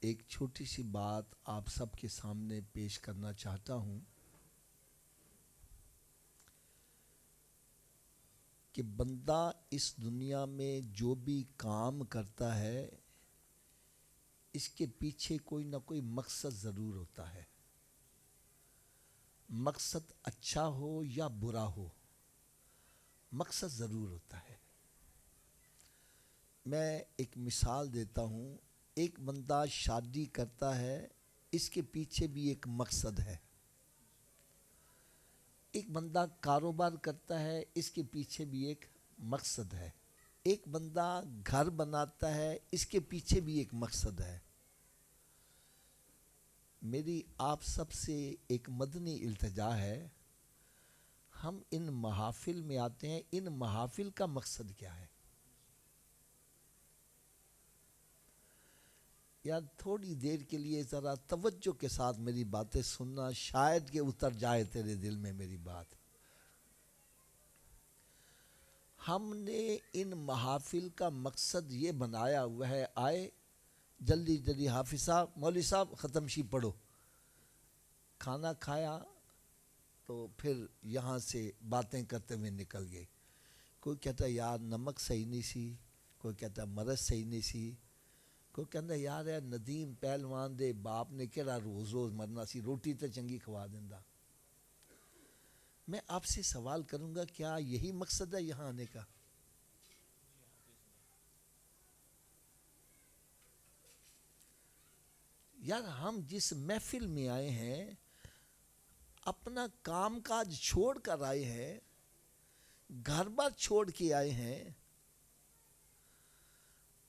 ایک چھوٹی سی بات آپ سب کے سامنے پیش کرنا چاہتا ہوں کہ بندہ اس دنیا میں جو بھی کام کرتا ہے اس کے پیچھے کوئی نہ کوئی مقصد ضرور ہوتا ہے. مقصد اچھا ہو یا برا ہو، مقصد ضرور ہوتا ہے. میں ایک مثال دیتا ہوں. ایک بندہ شادی کرتا ہے، اس کے پیچھے بھی ایک مقصد ہے. ایک بندہ کاروبار کرتا ہے، اس کے پیچھے بھی ایک مقصد ہے. ایک بندہ گھر بناتا ہے، اس کے پیچھے بھی ایک مقصد ہے. میری آپ سب سے ایک مدنی التجا ہے، ہم ان محافل میں آتے ہیں، ان محافل کا مقصد کیا ہے؟ یار تھوڑی دیر کے لیے ذرا توجہ کے ساتھ میری باتیں سننا، شاید کہ اتر جائے تیرے دل میں میری بات. ہم نے ان محافل کا مقصد یہ بنایا ہوا ہے، آئے جلدی جلدی حافظ صاحب، مولوی صاحب ختم شی پڑھو. کھانا کھایا تو پھر یہاں سے باتیں کرتے ہوئے نکل گئے. کوئی کہتا ہے یار نمک صحیح نہیں سی، کوئی کہتا ہے مرض صحیح نہیں سی، کوئی کہتا ہے یار ندیم پہلوان دے باپ نے کہڑا روز روز مرنا سی، روٹی تے چنگی کھوا دیندا. میں آپ سے سوال کروں گا، کیا یہی مقصد ہے یہاں آنے کا؟ یار ہم جس محفل میں آئے ہیں، اپنا کام کاج چھوڑ کر آئے ہیں، گھر بار چھوڑ کے آئے ہیں.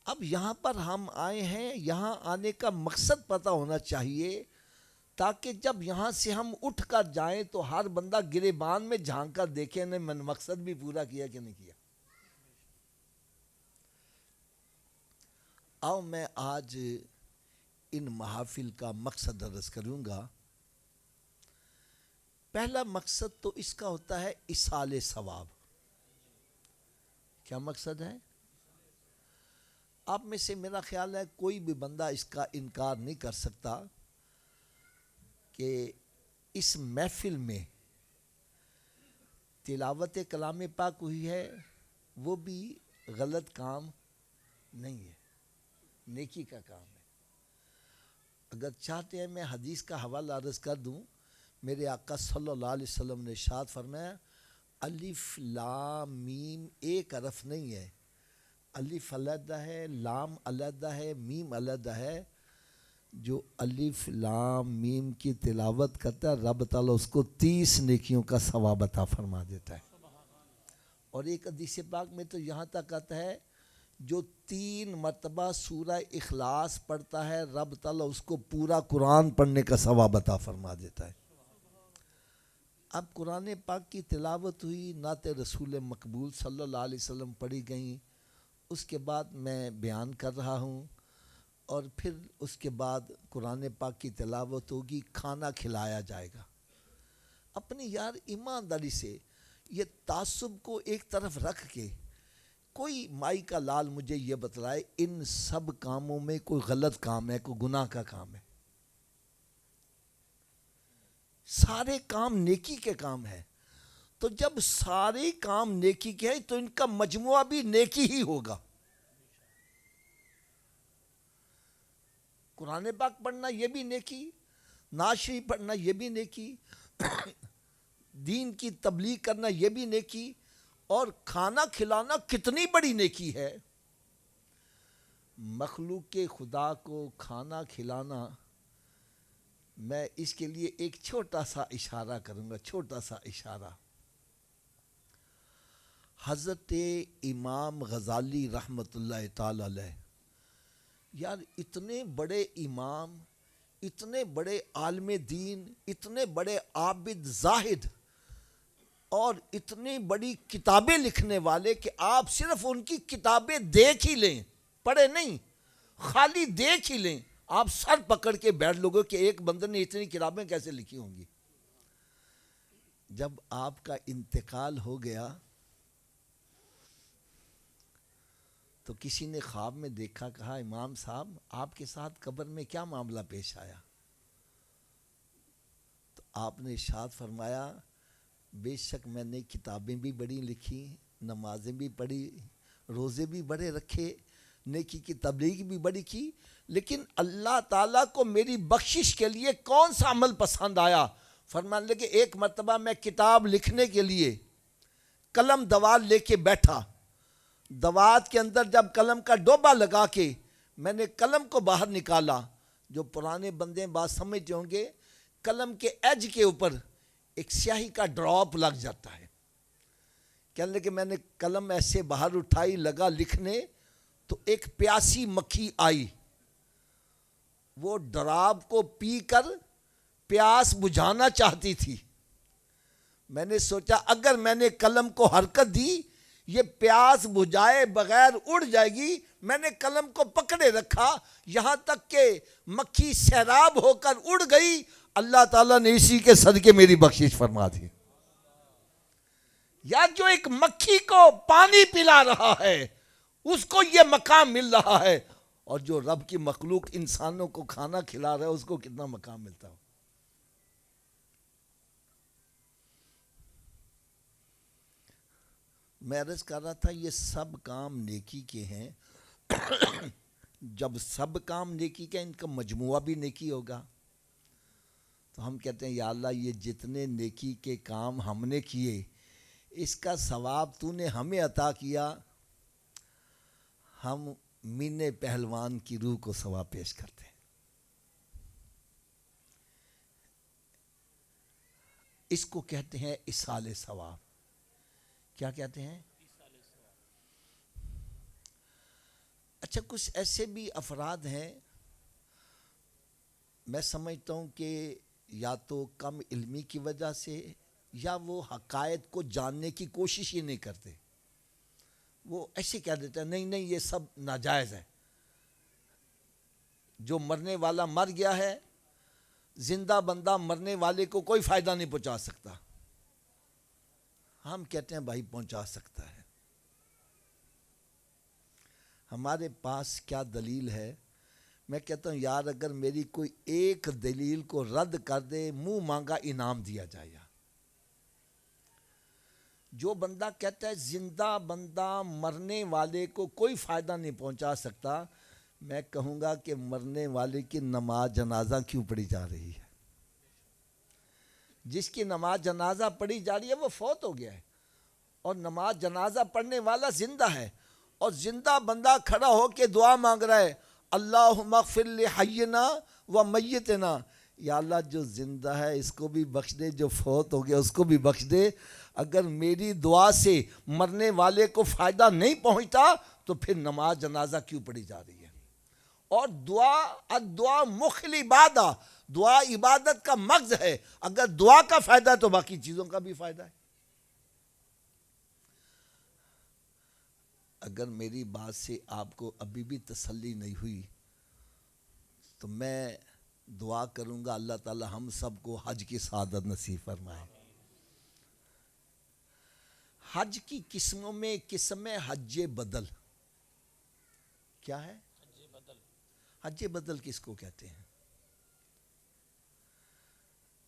اب یہاں پر ہم آئے ہیں، یہاں آنے کا مقصد پتہ ہونا چاہیے، تاکہ جب یہاں سے ہم اٹھ کر جائیں تو ہر بندہ گریبان میں جھانک کر دیکھے نے من مقصد بھی پورا کیا کہ نہیں کیا. آؤ میں آج ان محافل کا مقصد عرض کروں گا. پہلا مقصد تو اس کا ہوتا ہے ایصال ثواب. کیا مقصد ہے؟ آپ میں سے میرا خیال ہے کوئی بھی بندہ اس کا انکار نہیں کر سکتا کہ اس محفل میں تلاوت کلام پاک ہوئی ہے، وہ بھی غلط کام نہیں ہے، نیکی کا کام ہے. اگر چاہتے ہیں میں حدیث کا حوالہ عرض کر دوں. میرے آقا صلی اللہ علیہ وسلم نے ارشاد فرمایا، الف لام میم ایک حرف نہیں ہے، الف علیحدہ ہے، لام علیحدہ ہے، میم علیحدہ ہے. جو الف لام میم کی تلاوت کرتا ہے رب تعالیٰ اس کو 30 نیکیوں کا ثواب عطا فرما دیتا ہے. اور ایک حدیث پاک میں تو یہاں تک آتا ہے، جو 3 مرتبہ سورہ اخلاص پڑھتا ہے رب تعالیٰ اس کو پورا قرآن پڑھنے کا ثواب عطا فرما دیتا ہے. اب قرآن پاک کی تلاوت ہوئی، نعت رسول مقبول صلی اللہ علیہ وسلم پڑھی گئیں، اس کے بعد میں بیان کر رہا ہوں، اور پھر اس کے بعد قرآن پاک کی تلاوت ہوگی، کھانا کھلایا جائے گا. اپنی یار ایمانداری سے یہ تعصب کو ایک طرف رکھ کے کوئی مائی کا لال مجھے یہ بتلائے ان سب کاموں میں کوئی غلط کام ہے، کوئی گناہ کا کام ہے؟ سارے کام نیکی کے کام ہیں. تو جب سارے کام نیکی کے ہیں تو ان کا مجموعہ بھی نیکی ہی ہوگا. قرآن پاک پڑھنا یہ بھی نیکی، نعت شریف پڑھنا یہ بھی نیکی، دین کی تبلیغ کرنا یہ بھی نیکی، اور کھانا کھلانا کتنی بڑی نیکی ہے. مخلوق خدا کو کھانا کھلانا، میں اس کے لیے ایک چھوٹا سا اشارہ کروں گا، چھوٹا سا اشارہ. حضرت امام غزالی رحمۃ اللہ تعالی علیہ، یار اتنے بڑے امام، اتنے بڑے عالم دین، اتنے بڑے عابد زاہد، اور اتنی بڑی کتابیں لکھنے والے کہ آپ صرف ان کی کتابیں دیکھ ہی لیں، پڑھے نہیں، خالی دیکھ ہی لیں، آپ سر پکڑ کے بیٹھ لوگے کہ ایک بندے نے اتنی کتابیں کیسے لکھی ہوں گی. جب آپ کا انتقال ہو گیا تو کسی نے خواب میں دیکھا، کہا امام صاحب آپ کے ساتھ قبر میں کیا معاملہ پیش آیا؟ تو آپ نے ارشاد فرمایا بے شک میں نے کتابیں بھی بڑی لکھی، نمازیں بھی پڑھی، روزے بھی بڑے رکھے، نیکی کی تبلیغ بھی بڑی کی، لیکن اللہ تعالیٰ کو میری بخشش کے لیے کون سا عمل پسند آیا؟ فرمانے لگے ایک مرتبہ میں کتاب لکھنے کے لیے قلم دوات لے کے بیٹھا، دوات کے اندر جب قلم کا ڈوبا لگا کے میں نے قلم کو باہر نکالا، جو پرانے بندے بات سمجھتے ہوں گے، قلم کے ایج کے اوپر ایک سیاہی کا ڈراپ لگ جاتا ہے، کہنے لگے میں نے قلم ایسے باہر اٹھائی، لگا لکھنے، تو ایک پیاسی مکھی آئی، وہ ڈراپ کو پی کر پیاس بجھانا چاہتی تھی۔ میں نے سوچا اگر میں نے قلم کو حرکت دی یہ پیاس بجھائے بغیر اڑ جائے گی، میں نے قلم کو پکڑے رکھا یہاں تک کہ مکھی سیراب ہو کر اڑ گئی، اللہ تعالیٰ نے اسی کے صدقے میری بخشش فرما دی۔ یا جو ایک مکھی کو پانی پلا رہا ہے اس کو یہ مقام مل رہا ہے، اور جو رب کی مخلوق انسانوں کو کھانا کھلا رہا ہے اس کو کتنا مقام ملتا ہو۔ میں عرض کر رہا تھا یہ سب کام نیکی کے ہیں، جب سب کام نیکی کے ان کا مجموعہ بھی نیکی ہوگا تو ہم کہتے ہیں یا اللہ یہ جتنے نیکی کے کام ہم نے کیے اس کا ثواب تو نے ہمیں عطا کیا، ہم مین پہلوان کی روح کو ثواب پیش کرتے ہیں۔ اس کو کہتے ہیں اصال ثواب۔ کیا کہتے ہیں؟ اچھا کچھ ایسے بھی افراد ہیں میں سمجھتا ہوں کہ یا تو کم علمی کی وجہ سے یا وہ حقائق کو جاننے کی کوشش ہی نہیں کرتے، وہ ایسے کہہ دیتے ہیں نہیں نہیں یہ سب ناجائز ہے، جو مرنے والا مر گیا ہے، زندہ بندہ مرنے والے کو کوئی فائدہ نہیں پہنچا سکتا۔ ہم کہتے ہیں بھائی پہنچا سکتا ہے۔ ہمارے پاس کیا دلیل ہے؟ میں کہتا ہوں یار اگر میری کوئی ایک دلیل کو رد کر دے منہ مانگا انعام دیا جائے گا۔ جو بندہ کہتا ہے زندہ بندہ مرنے والے کو کوئی فائدہ نہیں پہنچا سکتا، میں کہوں گا کہ مرنے والے کی نماز جنازہ کیوں پڑھی جا رہی ہے؟ جس کی نماز جنازہ پڑھی جا رہی ہے وہ فوت ہو گیا ہے، اور نماز جنازہ پڑھنے والا زندہ ہے، اور زندہ بندہ کھڑا ہو کے دعا مانگ رہا ہے اللہم اغفر لحینا و میتنا، یا اللہ جو زندہ ہے اس کو بھی بخش دے، جو فوت ہو گیا اس کو بھی بخش دے۔ اگر میری دعا سے مرنے والے کو فائدہ نہیں پہنچتا تو پھر نماز جنازہ کیوں پڑھی جا رہی ہے؟ اور دعا مخ العبادہ، دعا عبادت کا مغز ہے، اگر دعا کا فائدہ ہے تو باقی چیزوں کا بھی فائدہ ہے۔ اگر میری بات سے آپ کو ابھی بھی تسلی نہیں ہوئی تو میں دعا کروں گا اللہ تعالی ہم سب کو حج کی سعادت نصیب فرمائے۔ حج کی قسموں میں قسم ہے حج بدل۔ کیا ہے؟ حج بدل کس کو کہتے ہیں؟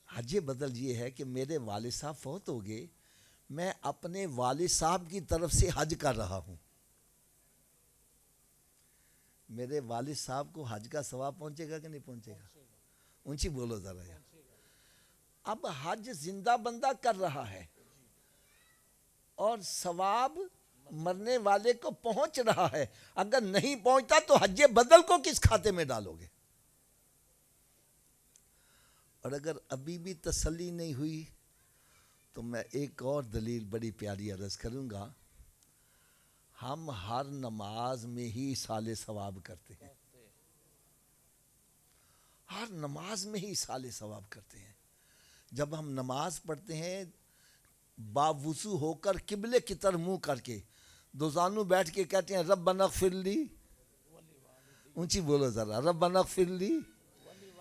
حج بدل یہ ہے کہ میرے والد صاحب فوت ہو گئے، میں اپنے والد صاحب کی طرف سے حج کر رہا ہوں، میرے والد صاحب کو حج کا ثواب پہنچے گا کہ نہیں پہنچے گا؟ اونچی بولو ذرا یار۔ اب حج زندہ بندہ کر رہا ہے اور ثواب مرنے والے کو پہنچ رہا ہے، اگر نہیں پہنچتا تو حج بدل کو کس کھاتے میں ڈالو گے؟ اور اگر ابھی بھی تسلی نہیں ہوئی تو میں ایک اور دلیل بڑی پیاری عرض کروں گا۔ ہم ہر نماز میں ہی ایصال ثواب کرتے ہیں، ہر نماز میں ہی ایصال ثواب کرتے ہیں۔ جب ہم نماز پڑھتے ہیں باوضو ہو کر قبلے کی طرف منہ کر کے دو زانو بیٹھ کے کہتے ہیں ربنا اغفر لی، اونچی بولو ذرا، ربنا اغفر لی،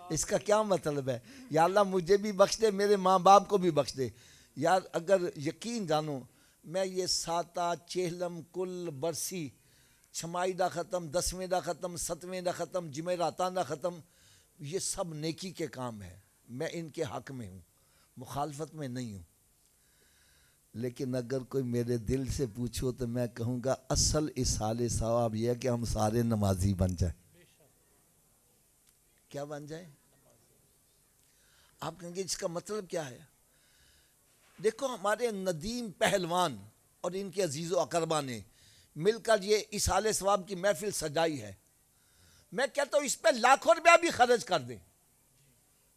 اس کا کیا مطلب ہے؟ یا اللہ مجھے بھی بخش دے، میرے ماں باپ کو بھی بخش دے۔ یار اگر یقین جانو میں یہ ساتا چہلم کل برسی چھمائی دا ختم، 10ویں دا ختم، 7ویں دا ختم، جمعراتاں دا ختم، یہ سب نیکی کے کام ہے، میں ان کے حق میں ہوں، مخالفت میں نہیں ہوں۔ لیکن اگر کوئی میرے دل سے پوچھو تو میں کہوں گا اصل اصال ثواب یہ ہے کہ ہم سارے نمازی بن جائیں۔ کیا بن جائیں؟ آپ کہیں گے اس کا مطلب کیا ہے؟ دیکھو ہمارے ندیم پہلوان اور ان کے عزیز و اقربا نے مل کر یہ اصال ثواب کی محفل سجائی ہے، میں کہتا ہوں اس پہ لاکھوں روپیہ بھی خرچ کر دیں،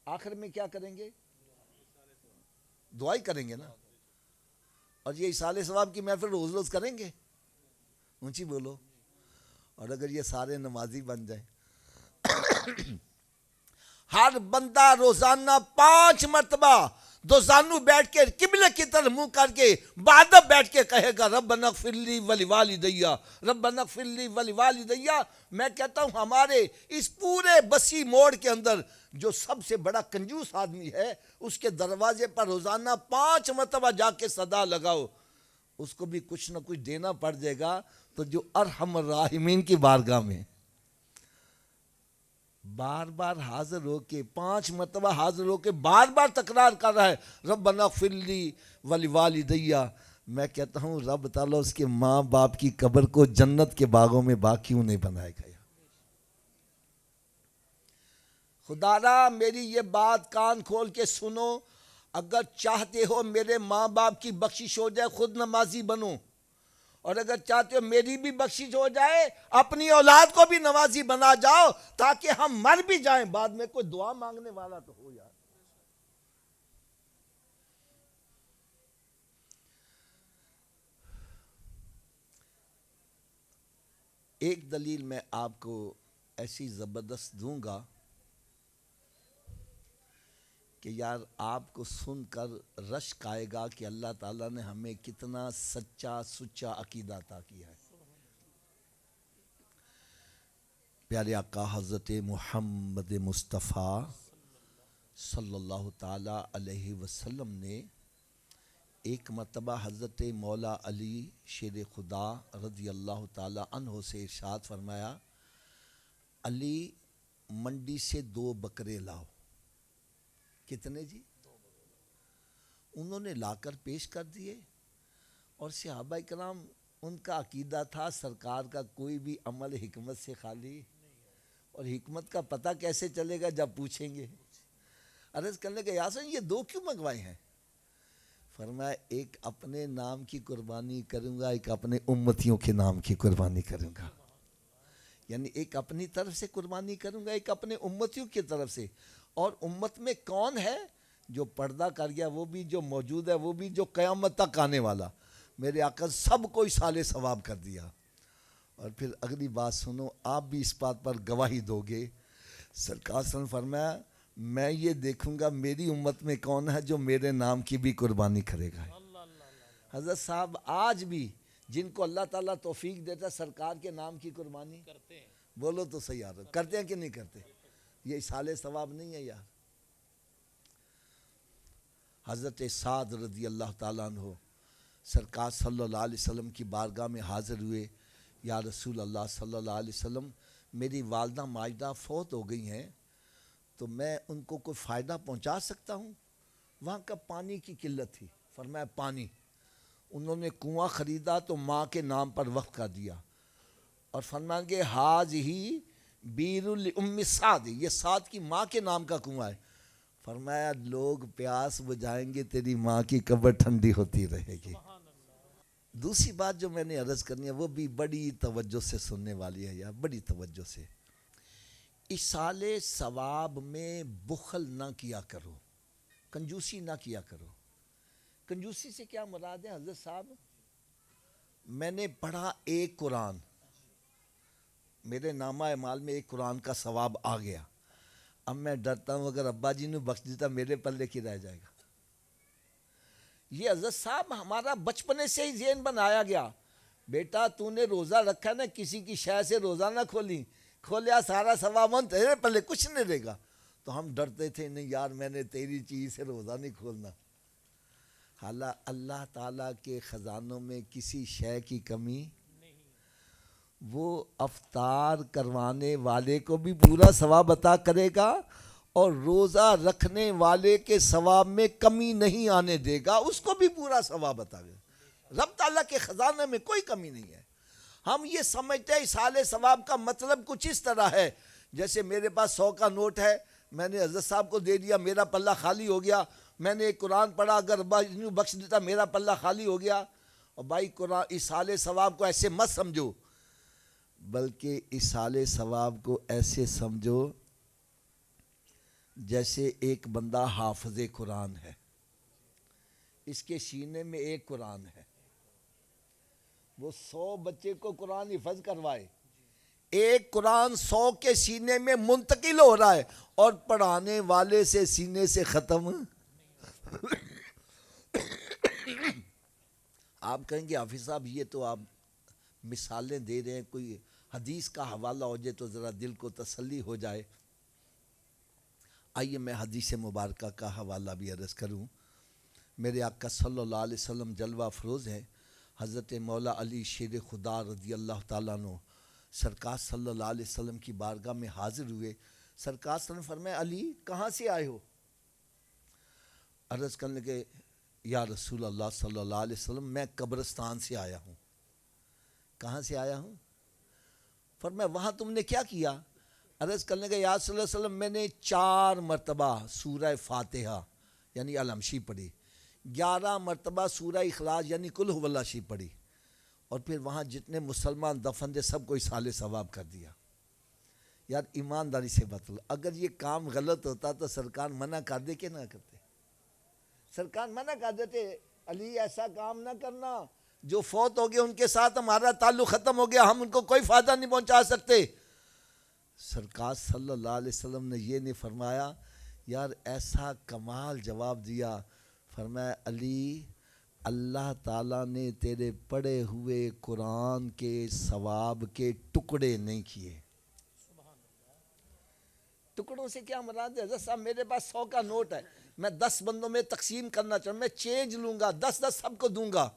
آخر میں کیا کریں گے؟ دعائی کریں گے نا۔ اور یہ اصال ثواب کی محفل روز روز کریں گے؟ اونچی بولو۔ اور اگر یہ سارے نمازی بن جائیں، ہر بندہ روزانہ 5 مرتبہ دو زانو بیٹھ کے قبلے کی طرف منہ کر کے بادب بیٹھ کے کہے گا ربنا اغفر لی ولوالدی، ربنا اغفر لی ولوالدی، میں کہتا ہوں ہمارے اس پورے بسی موڑ کے اندر جو سب سے بڑا کنجوس آدمی ہے اس کے دروازے پر روزانہ 5 مرتبہ جا کے صدا لگاؤ، اس کو بھی کچھ نہ کچھ دینا پڑ جائے گا۔ تو جو ارحم الراحمین کی بارگاہ میں بار بار حاضر ہو کے 5 مرتبہ حاضر ہو کے بار بار تکرار کر رہا ہے ربنا اغفر لی ولوالدی، میں کہتا ہوں رب تعالیٰ اس کے ماں باپ کی قبر کو جنت کے باغوں میں باغ کیوں نہیں بنائے گا؟ خدا را میری یہ بات کان کھول کے سنو، اگر چاہتے ہو میرے ماں باپ کی بخشش ہو جائے خود نمازی بنو، اور اگر چاہتے ہو میری بھی بخشش ہو جائے اپنی اولاد کو بھی نمازی بنا جاؤ تاکہ ہم مر بھی جائیں بعد میں کوئی دعا مانگنے والا تو ہو یار۔ ایک دلیل میں آپ کو ایسی زبردست دوں گا کہ یار آپ کو سن کر رشک آئے گا کہ اللہ تعالیٰ نے ہمیں کتنا سچا سچا عقیدہ عطا کیا ہے۔ پیارے آقا حضرت محمد مصطفیٰ صلی اللہ تعالیٰ علیہ وسلم نے ایک مرتبہ حضرت مولا علی شیر خدا رضی اللہ تعالیٰ عنہ سے ارشاد فرمایا علی منڈی سے 2 بکرے لاؤ۔ کتنے جی؟ انہوں نے لا کر پیش کر دیے، اور صحابہ کرام ان کا عقیدہ تھا سرکار کا کوئی بھی عمل حکمت سے خالی، اور حکمت کا پتہ کیسے چلے گا جب پوچھیں گے۔ عرض کرنے کا یا سن یہ 2 کیوں منگوائے ہیں؟ فرمایا ایک اپنے نام کی قربانی کروں گا، ایک اپنے امتیوں کے نام کی قربانی کروں گا، یعنی ایک اپنی طرف سے قربانی کروں گا، ایک اپنے امتیوں کی طرف سے۔ اور امت میں کون ہے جو پردہ کر گیا، وہ بھی جو موجود ہے، وہ بھی جو قیامت تک آنے والا، میرے آقا سب کو اصال ثواب کر دیا۔ اور پھر اگلی بات سنو، آپ بھی اس بات پر گواہی دو گے، سرکار صلی اللہ علیہ وسلم فرمایا میں یہ دیکھوں گا میری امت میں کون ہے جو میرے نام کی بھی قربانی کرے گا۔ حضرت صاحب آج بھی جن کو اللہ تعالیٰ توفیق دیتا ہے سرکار کے نام کی قربانی کرتے ہیں، بولو تو صحیح یار، کرتے ہیں کہ نہیں کرتے؟ یہ اصال ثواب نہیں ہے یار۔ حضرت سعد رضی اللہ تعالیٰ عنہ سرکار صلی اللہ علیہ وسلم کی بارگاہ میں حاضر ہوئے، یا رسول اللہ صلی اللہ علیہ وسلم میری والدہ ماجدہ فوت ہو گئی ہیں، تو میں ان کو کوئی فائدہ پہنچا سکتا ہوں؟ وہاں کا پانی کی قلت تھی، فرمایا پانی، انہوں نے کنواں خریدا تو ماں کے نام پر وقف کر دیا، اور فرمایا کہ حاج ہی بیر الام سعد، یہ سعد کی ماں کے نام کا کنواں ہے۔ فرمایا لوگ پیاس بجھائیں گے تیری ماں کی قبر ٹھنڈی ہوتی رہے گی۔ دوسری بات جو میں نے عرض کرنی ہے وہ بھی بڑی توجہ سے سننے والی ہے یار، بڑی توجہ سے۔ اصال ثواب میں بخل نہ کیا کرو، کنجوسی نہ کیا کرو۔ کنجوسی سے کیا مراد ہے حضرت صاحب؟ میں نے پڑھا ایک قرآن، میرے نامہ اعمال میں ایک قرآن کا ثواب آ گیا، اب میں ڈرتا ہوں اگر ابا جی نے بخش دیتا میرے پلے کی رہ جائے گا۔ یہ حضرت صاحب ہمارا بچپنے سے ہی ذہن بنایا گیا، بیٹا تو نے روزہ رکھا نا، کسی کی شے سے روزہ نہ کھولیا سارا ثواب تیرے پلے کچھ نہیں رہے گا۔ تو ہم ڈرتے تھے نہیں یار میں نے تیری چیز سے روزہ نہیں کھولنا۔ حالانکہ اللہ تعالیٰ کے خزانوں میں کسی شے کی کمی نہیں۔ وہ افطار کروانے والے کو بھی پورا ثواب عطا کرے گا اور روزہ رکھنے والے کے ثواب میں کمی نہیں آنے دے گا، اس کو بھی پورا ثواب عطا کرے گا۔ رب تعالیٰ کے خزانے میں کوئی کمی نہیں ہے۔ ہم یہ سمجھتے ہیں اصال ثواب کا مطلب کچھ اس طرح ہے، جیسے میرے پاس 100 کا نوٹ ہے، میں نے حضرت صاحب کو دے دیا، میرا پلہ خالی ہو گیا، میں نے ایک قرآن پڑھا، اگر بخش دیتا میرا پلہ خالی ہو گیا۔ اور بھائی قرآن اصال ثواب کو ایسے مت سمجھو، بلکہ اصال ثواب کو ایسے سمجھو جیسے ایک بندہ حافظ قرآن ہے، اس کے سینے میں ایک قرآن ہے، وہ 100 بچے کو قرآن حفظ کروائے، ایک قرآن 100 کے سینے میں منتقل ہو رہا ہے اور پڑھانے والے سے سینے سے ختم۔ آپ کہیں گے حافظ صاحب یہ تو آپ مثالیں دے رہے ہیں، کوئی حدیث کا حوالہ ہو جائے تو ذرا دل کو تسلی ہو جائے۔ آئیے میں حدیث مبارکہ کا حوالہ بھی عرض کروں۔ میرے آقا صلی اللہ علیہ وسلم جلوہ افروز ہیں، حضرت مولا علی شیر خدا رضی اللہ تعالیٰ عنہ سرکار صلی اللہ علیہ وسلم کی بارگاہ میں حاضر ہوئے۔ سرکار صلی اللہ علیہ وسلم فرمائے علی کہاں سے آئے ہو؟ عرض کرنے لگے یا رسول اللہ صلی اللہ علیہ وسلم میں قبرستان سے آیا ہوں۔ کہاں سے آیا ہوں؟ فرمایا وہاں تم نے کیا کیا؟ عرض کرنے لگے یا رسول اللہ صلی اللہ علیہ وسلم میں نے 4 مرتبہ سورہ فاتحہ یعنی الحمشی پڑھی، 11 مرتبہ سورہ اخلاص یعنی قل هو اللہ شی پڑھی، اور پھر وہاں جتنے مسلمان دفن تھے سب کو اصال ثواب کر دیا۔ یار ایمانداری سے بتلو، اگر یہ کام غلط ہوتا تو سرکار منع کر دے کہ نہ کرتے؟ سرکار منع کر دیتے علی ایسا کام نہ کرنا، جو فوت ہو گئے ان کے ساتھ ہمارا تعلق ختم ہو گیا، ہم ان کو کوئی فائدہ نہیں پہنچا سکتے۔ سرکار صلی اللہ علیہ وسلم نے یہ نہیں فرمایا، یار ایسا کمال جواب دیا، فرمایا علی اللہ تعالیٰ نے تیرے پڑھے ہوئے قرآن کے ثواب کے ٹکڑے نہیں کیے۔ ٹکڑوں سے کیا مراد ہے؟ حضرت صاحب میرے پاس 100 کا نوٹ ہے، میں 10 بندوں میں تقسیم کرنا چاہوں، میں چینج لوں گا، 10 سب کو دوں گا۔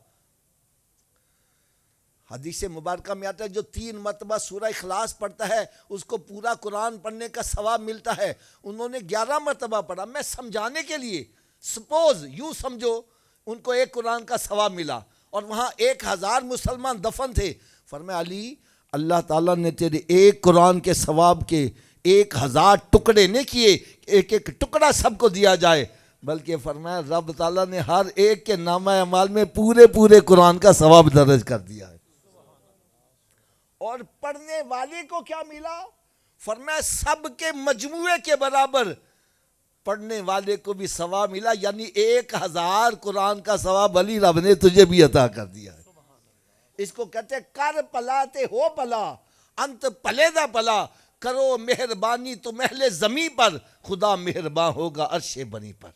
حدیث مبارکہ میں آتا ہے جو 3 مرتبہ سورہ اخلاص پڑھتا ہے اس کو پورا قرآن پڑھنے کا ثواب ملتا ہے۔ انہوں نے 11 مرتبہ پڑھا، میں سمجھانے کے لیے، سپوز یوں سمجھو ان کو ایک قرآن کا ثواب ملا اور وہاں 1000 مسلمان دفن تھے، فرمایا علی اللہ تعالیٰ نے تیرے ایک قرآن کے ثواب کے 1000 ٹکڑے نہیں کیے، ایک ایک ٹکڑا سب کو دیا جائے، بلکہ فرمایا رب تعالیٰ نے ہر ایک کے نامہ اعمال میں پورے قرآن کا ثواب درج کر دیا ہے۔ اور پڑھنے والے کو کیا ملا؟ فرمایا سب کے مجموعے کے برابر پڑھنے والے کو بھی ثواب ملا، یعنی 1000 قرآن کا ثواب علی رب نے تجھے بھی عطا کر دیا ہے۔ اس کو کہتے ہیں کر پلاتے ہو پلا انت پلے دا پلا، کرو مہربانی تم اہل زمین پر، خدا مہربان ہوگا عرش بنی پر۔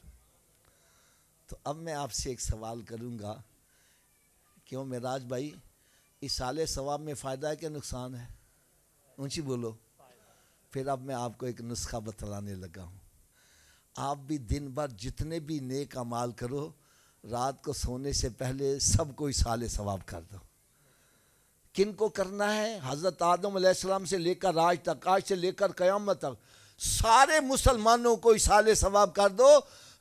تو اب میں آپ سے ایک سوال کروں گا، کیوں معراج بھائی اصال ثواب میں فائدہ ہے کہ نقصان ہے؟ اونچی بولو۔ پھر اب میں آپ کو ایک نسخہ بتلانے لگا ہوں، آپ بھی دن بھر جتنے بھی نیک اعمال کرو، رات کو سونے سے پہلے سب کو اصال ثواب کر دو۔ کن کو کرنا ہے؟ حضرت آدم علیہ السلام سے لے کر آج تک، آج سے لے کر قیامت تک سارے مسلمانوں کو اصال ثواب کر دو،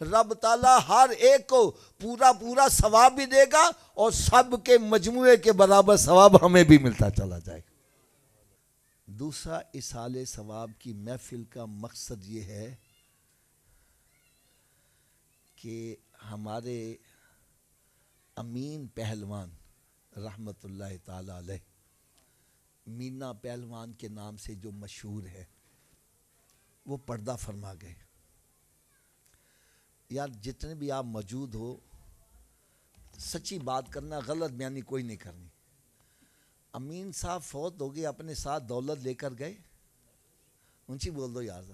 رب تعالیٰ ہر ایک کو پورا ثواب بھی دے گا اور سب کے مجموعے کے برابر ثواب ہمیں بھی ملتا چلا جائے گا۔ دوسرا اصال ثواب کی محفل کا مقصد یہ ہے کہ ہمارے امین پہلوان رحمت اللہ تعالی علیہ، مینا پہلوان کے نام سے جو مشہور ہے، وہ پردہ فرما گئے۔ یار جتنے بھی آپ موجود ہو سچی بات کرنا، غلط بیانی کوئی نہیں کرنی۔ امین صاحب فوت ہو گئے، اپنے ساتھ دولت لے کر گئے؟ اونچی بول دو یار،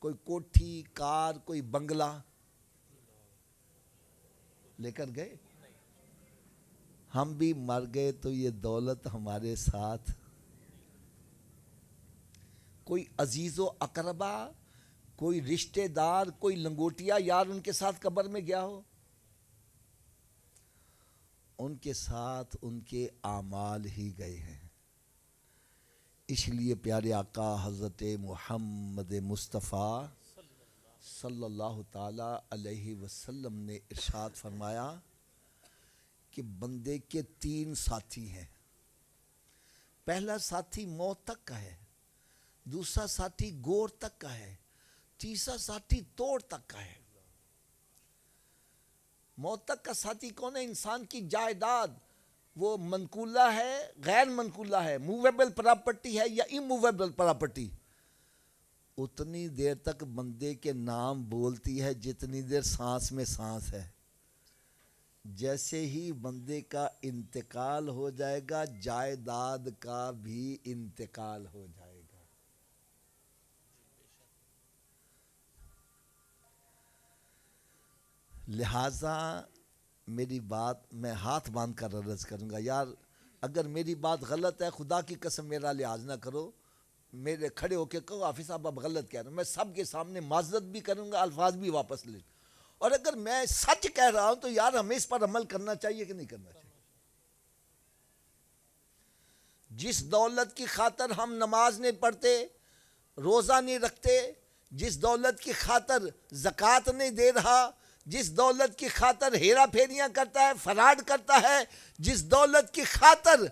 کوئی کوٹھی کار کوئی بنگلہ لے کر گئے؟ ہم بھی مر گئے تو یہ دولت ہمارے ساتھ، کوئی عزیز و اقربا کوئی رشتہ دار کوئی لنگوٹیا یار ان کے ساتھ قبر میں گیا ہو؟ ان کے ساتھ ان کے اعمال ہی گئے ہیں۔ اس لیے پیارے آقا حضرت محمد مصطفیٰ صلی اللہ تعالی علیہ وسلم نے ارشاد فرمایا کہ بندے کے 3 ساتھی ہیں. پہلا ساتھی موت تک کا ہے، دوسرا ساتھی گور تک کا ہے، تیسرا ساتھی توڑ تک کا ہے. موت تک کا ساتھی کون ہے؟ انسان کی جائیداد، وہ منقولہ ہے غیر منقولہ ہے، موویبل پراپرٹی ہے یا اموویبل پراپرٹی. اتنی دیر تک بندے کے نام بولتی ہے جتنی دیر سانس میں سانس ہے. جیسے ہی بندے کا انتقال ہو جائے گا جائیداد کا بھی انتقال ہو جائے گا. لہٰذا میری بات میں ہاتھ باندھ کر عرض کروں گا، یار اگر میری بات غلط ہے خدا کی قسم میرا لحاظ نہ کرو، میرے کھڑے ہو کے کہو حافظ صاحب آپ غلط کہہ رہے ہیں. میں سب کے سامنے معذرت بھی کروں گا، الفاظ بھی واپس لے. اور اگر میں سچ کہہ رہا ہوں تو یار ہمیں اس پر عمل کرنا چاہیے کہ نہیں کرنا چاہیے. جس دولت کی خاطر ہم نماز نہیں پڑھتے، روزہ نہیں رکھتے، جس دولت کی خاطر زکوٰۃ نہیں دے رہا، جس دولت کی خاطر ہیرا پھیریاں کرتا ہے، فراڈ کرتا ہے، جس دولت کی خاطر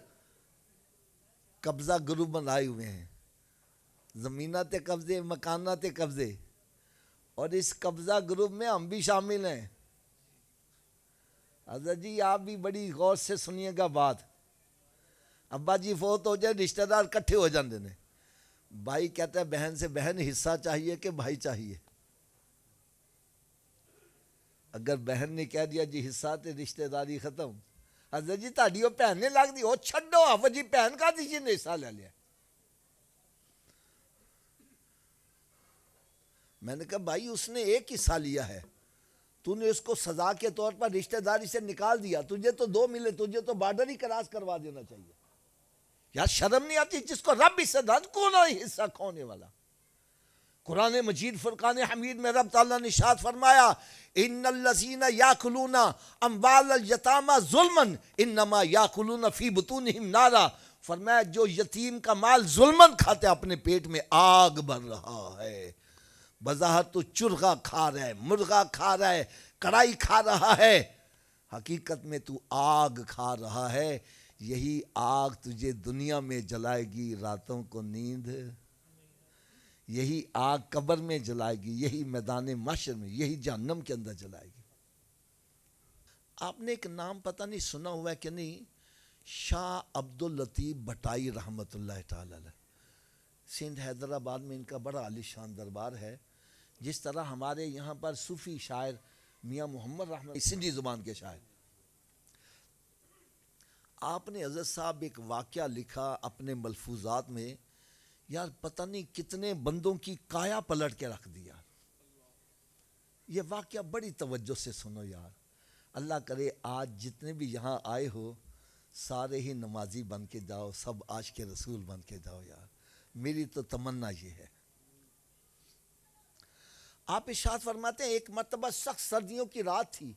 قبضہ گروپ بنائے ہوئے ہیں، زمینات قبضے، مکانات قبضے، اور اس قبضہ گروپ میں ہم بھی شامل ہیں. حضرت جی آپ بھی بڑی غور سے سنیے گا بات. ابا جی فوت ہو جائے رشتہ دار کٹھے ہو جاندے نے. بھائی کہتا ہے بہن سے بہن حصہ چاہیے کہ بھائی چاہیے. اگر بہن نے کہہ دیا جی حصہ تے رشتہ داری ختم. حضرت جی تہاڈی وہ بہن نے لگ دی وہ چھڈو حافظ جی بہن کا دیجیے نے حصہ لے لیا. میں نے کہا بھائی اس نے ایک حصہ لیا ہے، تو نے اس کو سزا کے طور پر رشتہ داری سے نکال دیا، تجھے تو 2 ملے، تجھے تو بارڈر ہی کراس کروا دینا چاہیے. یار شرم نہیں آتی؟ جس کو رب حصہ داد کون حصہ کھونے والا. قرآن مجید فرقان حمید میں رب تعالیٰ نے ارشاد فرمایا ان الذین یاکلون اموال الیتامی ظلما انما یاکلون فی بطونہم نارا. فرمایا جو یتیم کا مال ظلمن کھاتے اپنے پیٹ میں آگ بھر رہا ہے. بظاہر تو چرغا کھا رہا ہے، مرغا کھا رہا ہے، کڑائی کھا رہا ہے، حقیقت میں تو آگ کھا رہا ہے. یہی آگ تجھے دنیا میں جلائے گی، راتوں کو نیند، یہی آگ قبر میں جلائے گی، یہی میدان محشر میں، یہی جہنم کے اندر جلائے گی. آپ نے ایک نام پتہ نہیں سنا ہوا ہے کہ نہیں، شاہ عبداللطیف بھٹائی رحمۃ اللہ تعالی علیہ. سندھ حیدرآباد میں ان کا بڑا عالی شان دربار ہے. جس طرح ہمارے یہاں پر صوفی شاعر میاں محمد رحمت سندھی زبان کے شاعر، آپ نے حضرت صاحب ایک واقعہ لکھا اپنے ملفوظات میں، یار پتہ نہیں کتنے بندوں کی کایا پلٹ کے رکھ دیا. یہ واقعہ بڑی توجہ سے سنو یار. اللہ کرے آج جتنے بھی یہاں آئے ہو سارے ہی نمازی بن کے جاؤ، سب عاشق رسول بن کے جاؤ یار. میری تو تمنا یہ ہے. آپ ارشاد فرماتے ہیں ایک مرتبہ سخت سردیوں کی رات تھی،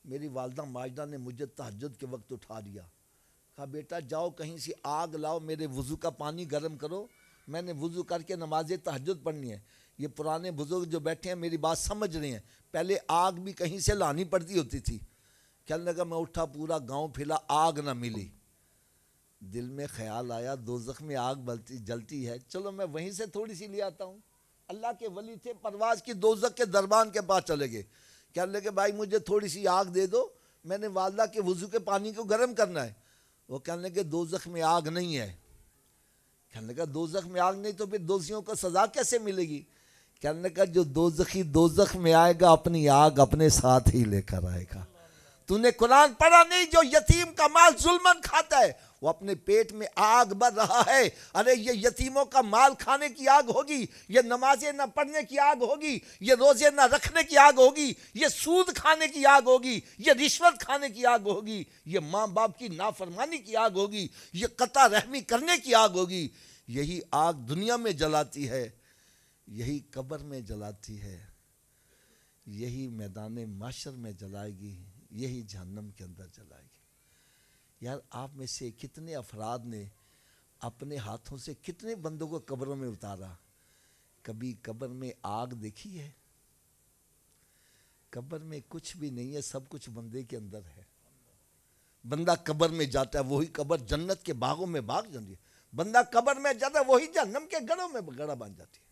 میری والدہ ماجدہ نے مجھے تہجد کے وقت اٹھا دیا. کہا بیٹا جاؤ کہیں سے آگ لاؤ، میرے وضو کا پانی گرم کرو، میں نے وضو کر کے نماز تہجد پڑھنی ہے. یہ پرانے بزرگ جو بیٹھے ہیں میری بات سمجھ رہے ہیں، پہلے آگ بھی کہیں سے لانی پڑتی ہوتی تھی. کہنے لگا میں اٹھا پورا گاؤں پھیلا، آگ نہ ملی. دل میں خیال آیا دوزخ میں آگ جلتی ہے، چلو میں وہیں سے تھوڑی سی لے آتا ہوں. اللہ کے ولی تھے، پرواز کی دوزخ کے دربان کے پاس چلے گئے. کہنے لگے بھائی مجھے تھوڑی سی آگ دے دو، میں نے والدہ کے وضو کے پانی کو گرم کرنا ہے. وہ کہنے لگے دوزخ میں آگ نہیں ہے. کہنے لگا دوزخ میں آگ نہیں تو پھر دوزیوں کو سزا کیسے ملے گی؟ کہنے لگا جو دوزخی دوزخ میں آئے گا اپنی آگ اپنے ساتھ ہی لے کر آئے گا. تو نے قرآن پڑھا نہیں؟ جو یتیم کا مال ظلمن کھاتا ہے وہ اپنے پیٹ میں آگ بھر رہا ہے. ارے یہ یتیموں کا مال کھانے کی آگ ہوگی، یہ نمازیں نہ پڑھنے کی آگ ہوگی، یہ روزے نہ رکھنے کی آگ ہوگی، یہ سود کھانے کی آگ ہوگی، یہ رشوت کھانے کی آگ ہوگی، یہ ماں باپ کی نافرمانی کی آگ ہوگی، یہ قطع رحمی کرنے کی آگ ہوگی. یہی آگ دنیا میں جلاتی ہے، یہی قبر میں جلاتی ہے، یہی میدان محشر میں جلائے گی، یہی جہنم کے اندر جلائے گی. یار آپ میں سے کتنے افراد نے اپنے ہاتھوں سے کتنے بندوں کو قبروں میں اتارا. کبھی قبر میں آگ دیکھی ہے؟ قبر میں کچھ بھی نہیں ہے، سب کچھ بندے کے اندر ہے. بندہ قبر میں جاتا ہے وہی قبر جنت کے باغوں میں باغ جاتی ہے. بندہ قبر میں جاتا ہے وہی جہنم کے گڑھوں میں گڑھا بن جاتی ہے.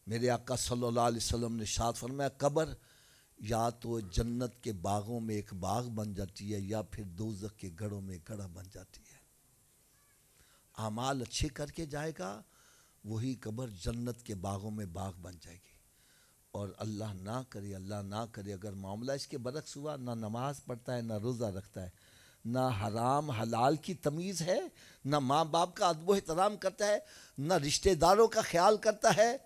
میرے آقا صلی اللہ علیہ وسلم نے ارشاد فرمایا قبر یا تو جنت کے باغوں میں ایک باغ بن جاتی ہے یا پھر دوزخ کے گڑھوں میں گڑھا بن جاتی ہے. اعمال اچھے کر کے جائے گا وہی قبر جنت کے باغوں میں باغ بن جائے گی. اور اللہ نہ کرے اگر معاملہ اس کے برعکس ہوا، نہ نماز پڑھتا ہے، نہ روزہ رکھتا ہے، نہ حرام حلال کی تمیز ہے، نہ ماں باپ کا ادب و احترام کرتا ہے، نہ رشتہ داروں کا خیال کرتا ہے،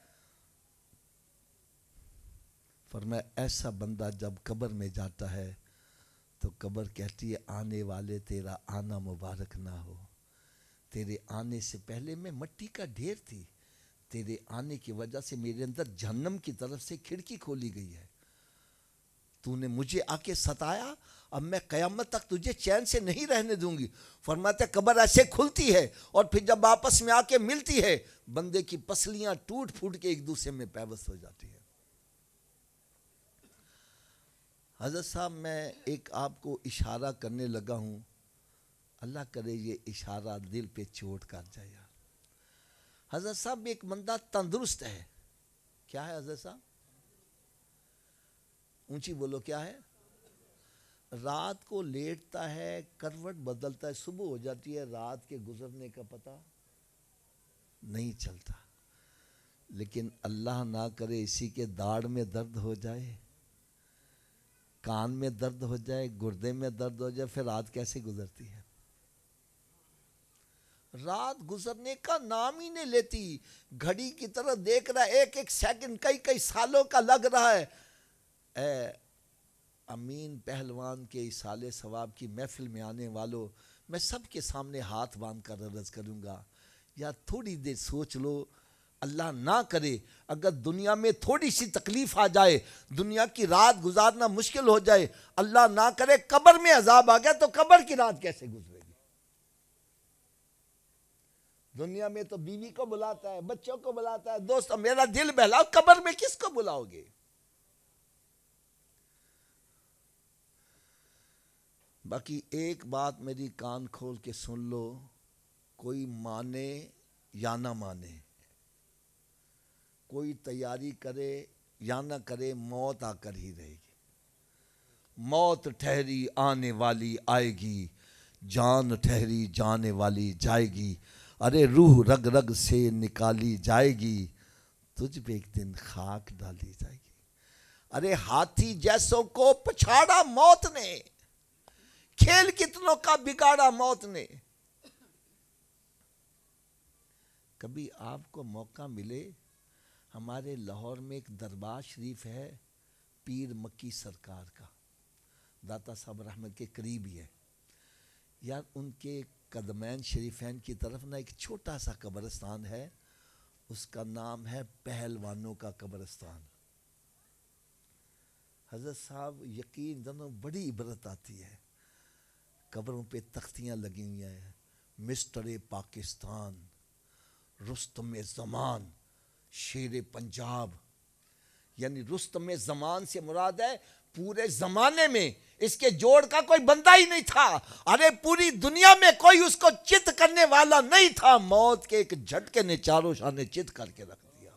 فرمایا ایسا بندہ جب قبر میں جاتا ہے تو قبر کہتی ہے آنے والے تیرا آنا مبارک نہ ہو. تیرے آنے سے پہلے میں مٹی کا ڈھیر تھی، تیرے آنے کی وجہ سے میرے اندر جہنم کی طرف سے کھڑکی کھولی گئی ہے. تو نے مجھے آ کے ستایا، اب میں قیامت تک تجھے چین سے نہیں رہنے دوں گی. فرماتے قبر ایسے کھلتی ہے اور پھر جب آپس میں آ کے ملتی ہے بندے کی پسلیاں ٹوٹ پھوٹ کے ایک دوسرے میں پیوست ہو جاتی ہے. حضرت صاحب میں ایک آپ کو اشارہ کرنے لگا ہوں، اللہ کرے یہ اشارہ دل پہ چوٹ کر جائے. حضرت صاحب ایک بندہ تندرست ہے، کیا ہے حضرت صاحب؟ اونچی بولو کیا ہے؟ رات کو لیٹتا ہے، کروٹ بدلتا ہے، صبح ہو جاتی ہے، رات کے گزرنے کا پتہ نہیں چلتا. لیکن اللہ نہ کرے اسی کے داڑھ میں درد ہو جائے، کان میں درد ہو جائے، گردے میں درد ہو جائے، پھر رات کیسے گزرتی ہے؟ رات گزرنے کا نام ہی نہیں لیتی. گھڑی کی طرف دیکھ رہا ہے، ایک ایک سیکنڈ کئی سالوں کا لگ رہا ہے. اے امین پہلوان کے اصالِ ثواب کی محفل میں آنے والوں، میں سب کے سامنے ہاتھ باندھ کر عرض کروں گا یا تھوڑی دیر سوچ لو. اللہ نہ کرے اگر دنیا میں تھوڑی سی تکلیف آ جائے، دنیا کی رات گزارنا مشکل ہو جائے، اللہ نہ کرے قبر میں عذاب آ گیا تو قبر کی رات کیسے گزرے گی؟ دنیا میں تو بیوی کو بلاتا ہے، بچوں کو بلاتا ہے، دوست میرا دل بہلاؤ، قبر میں کس کو بلاؤ گے؟ باقی ایک بات میری کان کھول کے سن لو، کوئی مانے یا نہ مانے، کوئی تیاری کرے یا نہ کرے، موت آ کر ہی رہے گی. موت ٹھہری آنے والی آئے گی، جان ٹھہری جانے والی جائے گی. ارے روح رگ رگ سے نکالی جائے گی، تجھ پہ ایک دن خاک ڈالی جائے گی. ارے ہاتھی جیسوں کو پچھاڑا موت نے، کھیل کتنوں کا بگاڑا موت نے. کبھی آپ کو موقع ملے، ہمارے لاہور میں ایک دربار شریف ہے پیر مکی سرکار کا، داتا صاحب رحمت کے قریب ہی ہے یار. ان کے قدمین شریفین کی طرف نا ایک چھوٹا سا قبرستان ہے، اس کا نام ہے پہلوانوں کا قبرستان. حضرت صاحب یقین جانو بڑی عبرت آتی ہے. قبروں پہ تختیاں لگی ہوئی ہیں، مسٹر پاکستان، رستم زمان، شیر پنجاب. یعنی رستم زمان سے مراد ہے پورے زمانے میں اس کے جوڑ کا کوئی بندہ ہی نہیں تھا. ارے پوری دنیا میں کوئی اس کو چت کرنے والا نہیں تھا، موت کے ایک جھٹکے نے چاروں شانے چت کر کے رکھ دیا.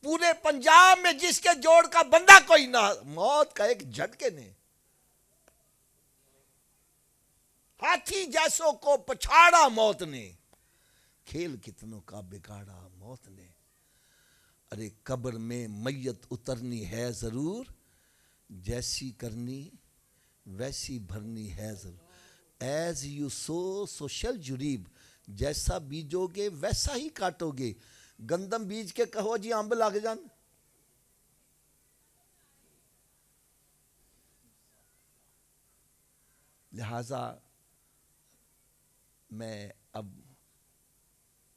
پورے پنجاب میں جس کے جوڑ کا بندہ کوئی نہ، موت کا ایک جھٹکے نے. ہاتھی جیسوں کو پچھاڑا موت نے، کھیل کتنوں کا بگاڑا موت نے. ارے قبر میں میت اترنی ہے ضرور، جیسی کرنی ویسی بھرنی ہے ضرور. ایز یو سو شل یو ریپ، جیسا بیجو گے ویسا ہی کاٹو گے. گندم بیج کے کہو جی امب لگ جان، لہذا میں اب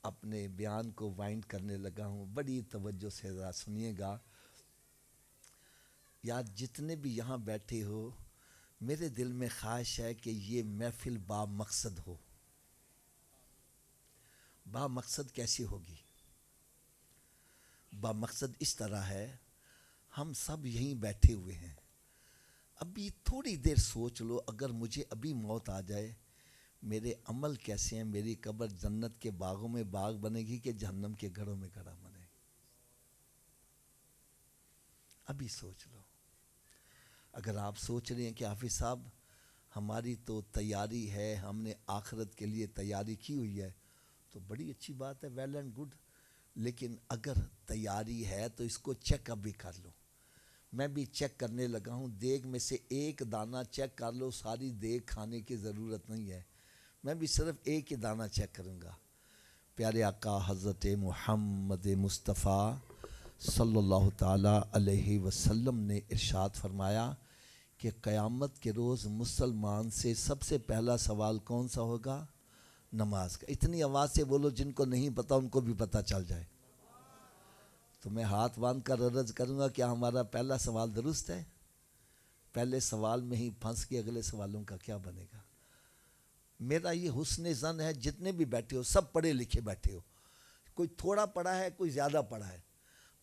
اپنے بیان کو وائنڈ کرنے لگا ہوں. بڑی توجہ سے ذرا سنیے گا. یار جتنے بھی یہاں بیٹھے ہو میرے دل میں خواہش ہے کہ یہ محفل با مقصد ہو. با مقصد کیسی ہوگی؟ با مقصد اس طرح ہے، ہم سب یہیں بیٹھے ہوئے ہیں. ابھی تھوڑی دیر سوچ لو، اگر مجھے ابھی موت آ جائے، میرے عمل کیسے ہیں؟ میری قبر جنت کے باغوں میں باغ بنے گی کہ جہنم کے گھروں میں گھڑا بنے گی؟ ابھی سوچ لو. اگر آپ سوچ رہے ہیں کہ حافظ صاحب ہماری تو تیاری ہے، ہم نے آخرت کے لیے تیاری کی ہوئی ہے، تو بڑی اچھی بات ہے، ویل اینڈ گڈ. لیکن اگر تیاری ہے تو اس کو چیک اپ بھی کر لو. میں بھی چیک کرنے لگا ہوں، دیگ میں سے ایک دانہ چیک کر لو، ساری دیگ کھانے کی ضرورت نہیں ہے. میں بھی صرف ایک ہی دانہ چیک کروں گا. پیارے آقا حضرت محمد مصطفیٰ صلی اللہ تعالیٰ علیہ وسلم نے ارشاد فرمایا کہ قیامت کے روز مسلمان سے سب سے پہلا سوال کون سا ہوگا؟ نماز کا. اتنی آواز سے بولو جن کو نہیں پتہ ان کو بھی پتہ چل جائے. تو میں ہاتھ باندھ کر عرض کروں گا، کیا ہمارا پہلا سوال درست ہے؟ پہلے سوال میں ہی پھنس کے اگلے سوالوں کا کیا بنے گا؟ میرا یہ حسن ظن ہے، جتنے بھی بیٹھے ہو سب پڑھے لکھے بیٹھے ہو، کوئی تھوڑا پڑھا ہے کوئی زیادہ پڑھا ہے.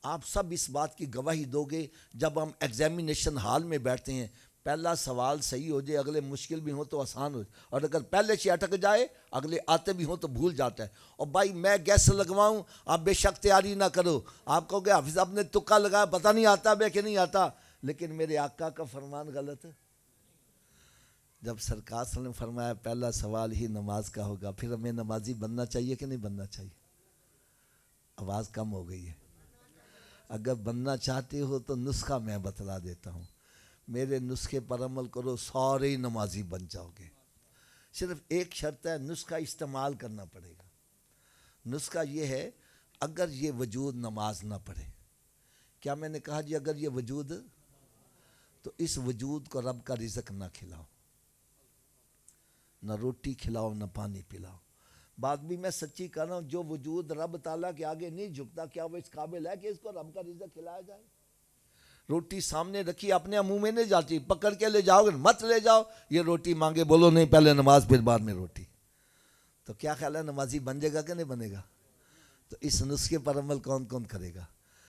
آپ سب اس بات کی گواہی دو گے جب ہم ایگزامینیشن ہال میں بیٹھتے ہیں، پہلا سوال صحیح ہو جائے، اگلے مشکل بھی ہوں تو آسان ہو جائے، اور اگر پہلے سے اٹک جائے اگلے آتے بھی ہوں تو بھول جاتا ہے. اور بھائی میں گیس لگواؤں، آپ بے شک تیاری نہ کرو. آپ کہو گے حافظ صاحب نے تکا لگایا، پتہ نہیں آتا بے کہ نہیں آتا، لیکن میرے آقا کا فرمان غلط ہے. جب سرکار صلی اللہ علیہ وسلم نے فرمایا پہلا سوال ہی نماز کا ہوگا، پھر ہمیں نمازی بننا چاہیے کہ نہیں بننا چاہیے؟ آواز کم ہو گئی ہے. اگر بننا چاہتے ہو تو نسخہ میں بتلا دیتا ہوں، میرے نسخے پر عمل کرو، سارے نمازی بن جاؤ گے. صرف ایک شرط ہے، نسخہ استعمال کرنا پڑے گا. نسخہ یہ ہے، اگر یہ وجود نماز نہ پڑھے، کیا میں نے کہا جی اگر یہ وجود، تو اس وجود کو رب کا رزق نہ کھلاؤ، نہ روٹی کھلاؤ نہ پانی پلاؤ. بات بھی میں سچی کر رہا ہوں، جو وجود رب تعالیٰ کے آگے نہیں جھکتا، کیا وہ اس قابل ہے کہ اس کو رب کا رزق کھلایا جائے؟ روٹی سامنے رکھی اپنے منہ میں نہیں جاتی، پکڑ کے لے جاؤ گے، مت لے جاؤ. یہ روٹی مانگے، بولو نہیں پہلے نماز پھر بعد میں روٹی. تو کیا خیال ہے نمازی بن جائے گا کہ نہیں بنے گا؟ تو اس نسخے پر عمل کون کون کرے گا؟